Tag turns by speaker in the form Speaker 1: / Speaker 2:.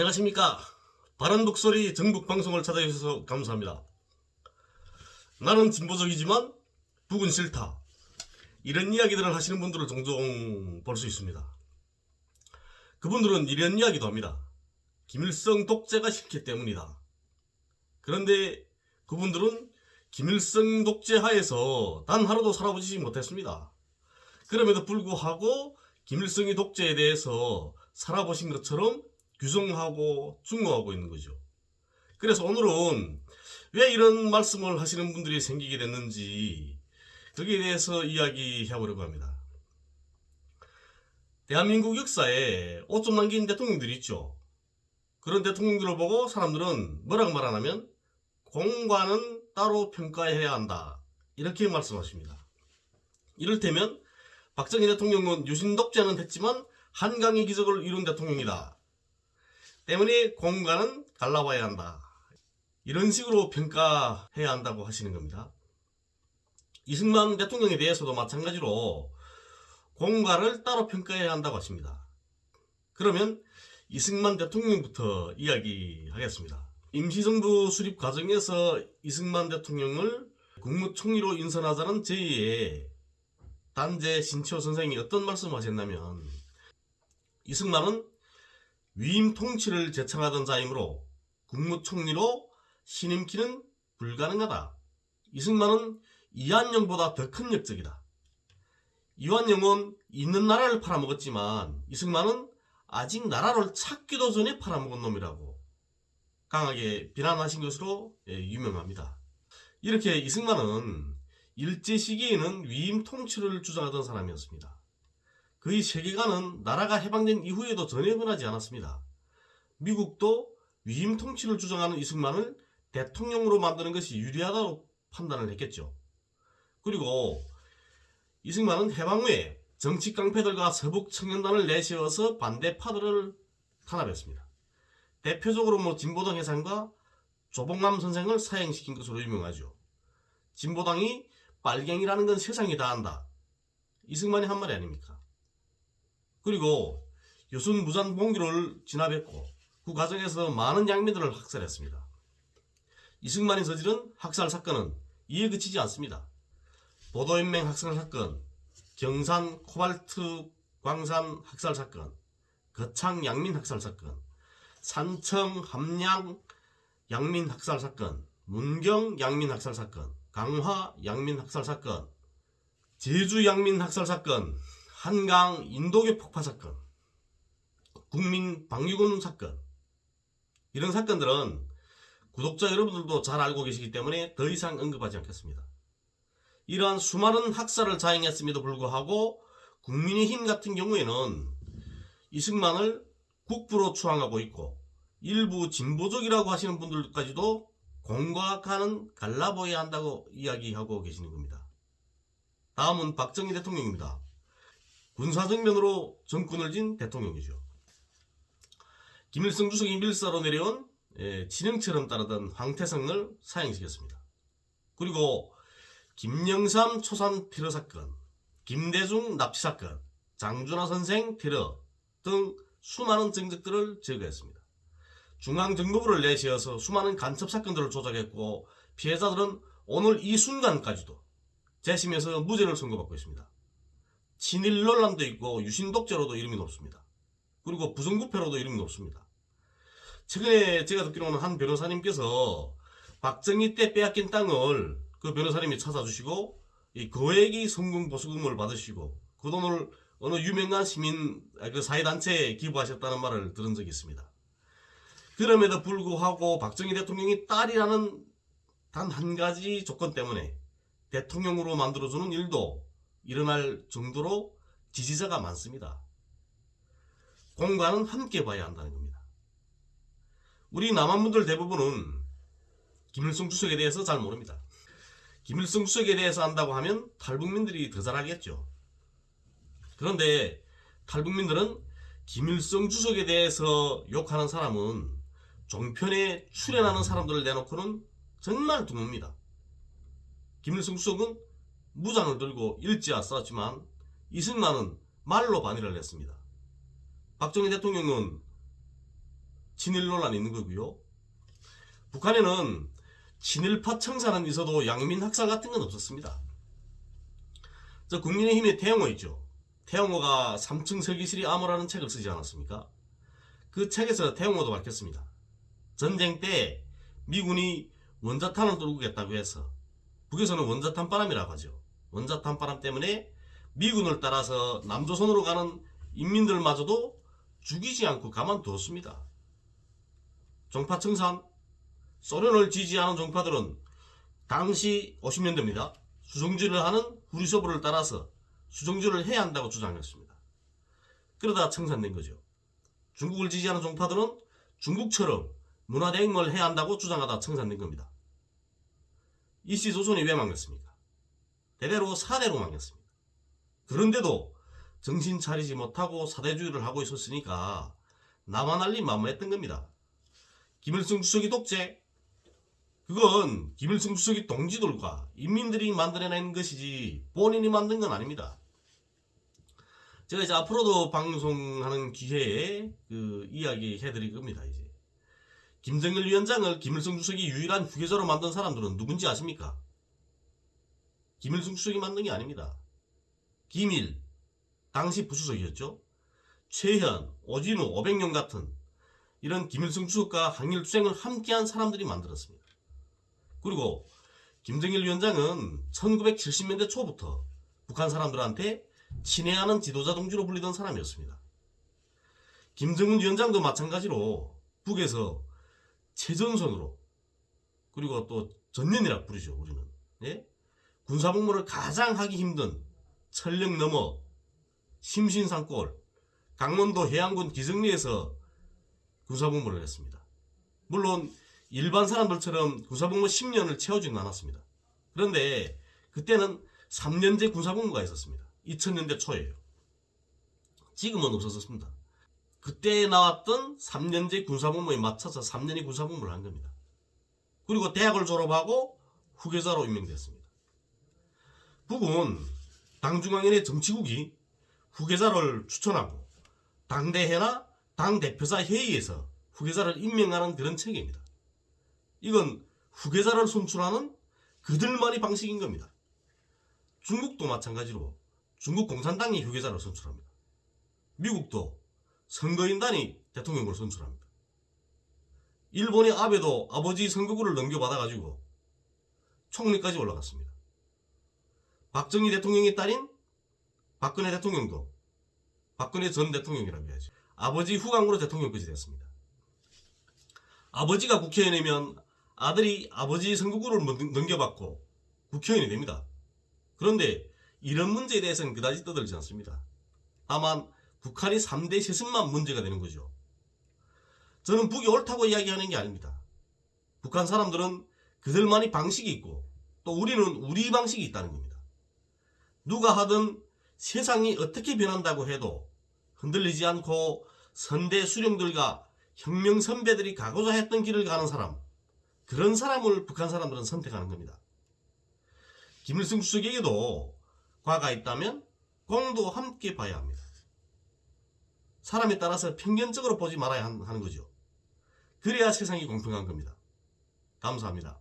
Speaker 1: 안녕하십니까. 바른 목소리 정북방송을 찾아주셔서 감사합니다. 나는 진보적이지만 북은 싫다, 이런 이야기들을 하시는 분들을 종종 볼 수 있습니다. 그분들은 이런 이야기도 합니다. 김일성 독재가 싫기 때문이다. 그런데 그분들은 김일성 독재 하에서 단 하루도 살아보지 못했습니다. 그럼에도 불구하고 김일성의 독재에 대해서 살아보신 것처럼 규정하고 중호하고 있는 거죠. 그래서 오늘은 왜 이런 말씀을 하시는 분들이 생기게 됐는지 거기에 대해서 이야기해 보려고 합니다. 대한민국 역사에 옷 좀 남긴 대통령들이 있죠. 그런 대통령들을 보고 사람들은 뭐라고 말하냐면 공과는 따로 평가해야 한다, 이렇게 말씀하십니다. 이를테면 박정희 대통령은 유신 독재는 했지만 한강의 기적을 이룬 대통령이다, 때문에 공과는 갈라봐야 한다, 이런 식으로 평가해야 한다고 하시는 겁니다. 이승만 대통령에 대해서도 마찬가지로 공과를 따로 평가해야 한다고 하십니다. 그러면 이승만 대통령부터 이야기하겠습니다. 임시정부 수립 과정에서 이승만 대통령을 국무총리로 인선하자는 제의에 단재 신치호 선생이 어떤 말씀을 하셨냐면, 이승만은 위임 통치를 제청하던 자이므로 국무총리로 신임키는 불가능하다. 이승만은 이완용보다 더 큰 역적이다. 이완용은 있는 나라를 팔아먹었지만 이승만은 아직 나라를 찾기도 전에 팔아먹은 놈이라고 강하게 비난하신 것으로 유명합니다. 이렇게 이승만은 일제 시기에는 위임 통치를 주장하던 사람이었습니다. 그의 세계관은 나라가 해방된 이후에도 전혀 변하지 않았습니다. 미국도 위임 통치를 주장하는 이승만을 대통령으로 만드는 것이 유리하다고 판단을 했겠죠. 그리고 이승만은 해방 후에 정치 깡패들과 서북 청년단을 내세워서 반대파들을 탄압했습니다. 대표적으로 진보당 해상과 조봉남 선생을 사형시킨 것으로 유명하죠. 진보당이 빨갱이라는 건 세상이 다 안다, 이승만이 한 말이 아닙니까? 그리고 유순 무장봉기를 진압했고 그 과정에서 많은 양민들을 학살했습니다. 이승만이 저지른 학살 사건은 이에 그치지 않습니다. 보도연맹 학살 사건, 경산 코발트 광산 학살 사건, 거창 양민 학살 사건, 산청 함양 양민 학살 사건, 문경 양민 학살 사건, 강화 양민 학살 사건, 제주 양민 학살 사건, 한강 인도교 폭파 사건, 국민 방위군 사건, 이런 사건들은 구독자 여러분들도 잘 알고 계시기 때문에 더 이상 언급하지 않겠습니다. 이러한 수많은 학살을 자행했음에도 불구하고 국민의힘 같은 경우에는 이승만을 국부로 추앙하고 있고 일부 진보적이라고 하시는 분들까지도 공과 가는 갈라보아야 한다고 이야기하고 계시는 겁니다. 다음은 박정희 대통령입니다. 군사적 면으로 정권을 쥔 대통령이죠. 김일성 주석이 밀사로 내려온 진영처럼 따르던 황태성을 사형시켰습니다. 그리고 김영삼 초산 테러 사건, 김대중 납치 사건, 장준하 선생 테러 등 수많은 정적들을 제거했습니다. 중앙정보부를 내세워서 수많은 간첩 사건들을 조작했고 피해자들은 오늘 이 순간까지도 재심에서 무죄를 선고받고 있습니다. 친일 논란도 있고 유신 독재로도 이름이 높습니다. 그리고 부정부패로도 이름이 높습니다. 최근에 제가 듣기로는 한 변호사님께서 박정희 때 빼앗긴 땅을 그 변호사님이 찾아주시고 이 거액의 성공 보수금을 받으시고 그 돈을 어느 유명한 시민 그 사회단체에 기부하셨다는 말을 들은 적이 있습니다. 그럼에도 불구하고 박정희 대통령이 딸이라는 단 한 가지 조건 때문에 대통령으로 만들어주는 일도 일어날 정도로 지지자가 많습니다. 공과는 함께 봐야 한다는 겁니다. 우리 남한분들 대부분은 김일성 주석에 대해서 잘 모릅니다. 김일성 주석에 대해서 안다고 하면 탈북민들이 더 잘 알겠죠. 그런데 탈북민들은 김일성 주석에 대해서 욕하는 사람은 종편에 출연하는 사람들을 내놓고는 정말 드뭅니다. 김일성 주석은 무장을 들고 일제와 싸웠지만 이승만은 말로 반일을 했습니다. 박정희 대통령은 친일 논란이 있는 거고요. 북한에는 친일파 청산은 있어도 양민 학살 같은 건 없었습니다. 저 국민의힘의 태영호 있죠. 태영호가 3층 설기실이 암호라는 책을 쓰지 않았습니까? 그 책에서 태영호도 밝혔습니다. 전쟁 때 미군이 원자탄을 뚫겠다고 해서, 북에서는 원자탄 바람이라고 하죠. 원자탄 바람 때문에 미군을 따라서 남조선으로 가는 인민들마저도 죽이지 않고 가만두었습니다. 종파 청산, 소련을 지지하는 종파들은 당시 50년대입니다. 수정주의를 하는 후리소브를 따라서 수정주의를 해야 한다고 주장했습니다. 그러다 청산된 거죠. 중국을 지지하는 종파들은 중국처럼 문화대혁명을 해야 한다고 주장하다 청산된 겁니다. 이씨 조선이 왜 망했습니까? 대대로 사대로 망했습니다. 그런데도 정신 차리지 못하고 사대주의를 하고 있었으니까 나만 알림 만무했던 겁니다. 김일성 주석이 독재? 그건 김일성 주석이 동지들과 인민들이 만들어낸 것이지 본인이 만든 건 아닙니다. 제가 이제 앞으로도 방송하는 기회에 그 이야기 해드릴 겁니다. 이제 김정일 위원장을 김일성 주석이 유일한 후계자로 만든 사람들은 누군지 아십니까? 김일성 주석이 만든 게 아닙니다. 김일, 당시 부수석이었죠. 최현, 오진우, 오백룡 같은 이런 김일성 주석과 항일투쟁을 함께한 사람들이 만들었습니다. 그리고 김정일 위원장은 1970년대 초부터 북한 사람들한테 친애하는 지도자 동지로 불리던 사람이었습니다. 김정은 위원장도 마찬가지로 북에서 최전선으로, 그리고 또 전년이라 부르죠. 우리는 군사복무를 가장 하기 힘든 철령 너머 심신산골 강원도 해안군 기정리에서 군사복무를 했습니다. 물론 일반 사람들처럼 군사복무 10년을 채우지는 않았습니다. 그런데 그때는 3년제 군사복무가 있었습니다. 2000년대 초에요. 지금은 없었습니다. 그때 나왔던 3년제 군사복무에 맞춰서 3년의 군사복무를 한 겁니다. 그리고 대학을 졸업하고 후계자로 임명됐습니다. 북은 당중앙위원회 정치국이 후계자를 추천하고 당대회나 당대표사 회의에서 후계자를 임명하는 그런 체계입니다. 이건 후계자를 선출하는 그들만의 방식인 겁니다. 중국도 마찬가지로 중국 공산당이 후계자를 선출합니다. 미국도 선거인단이 대통령을 선출합니다. 일본의 아베도 아버지 선거구를 넘겨받아가지고 총리까지 올라갔습니다. 박정희 대통령의 딸인 박근혜 대통령도 박근혜 전 대통령이라고 해야죠. 아버지 후광으로 대통령까지 됐습니다. 아버지가 국회의원이면 아들이 아버지 선거구를 넘겨받고 국회의원이 됩니다. 그런데 이런 문제에 대해서는 그다지 떠들지 않습니다. 다만 북한이 3대 세습만 문제가 되는 거죠. 저는 북이 옳다고 이야기하는 게 아닙니다. 북한 사람들은 그들만의 방식이 있고 또 우리는 우리 방식이 있다는 겁니다. 누가 하든 세상이 어떻게 변한다고 해도 흔들리지 않고 선대 수령들과 혁명 선배들이 가고자 했던 길을 가는 사람, 그런 사람을 북한 사람들은 선택하는 겁니다. 김일성 주석에게도 과가 있다면 공도 함께 봐야 합니다. 사람에 따라서 편견적으로 보지 말아야 하는 거죠. 그래야 세상이 공평한 겁니다. 감사합니다.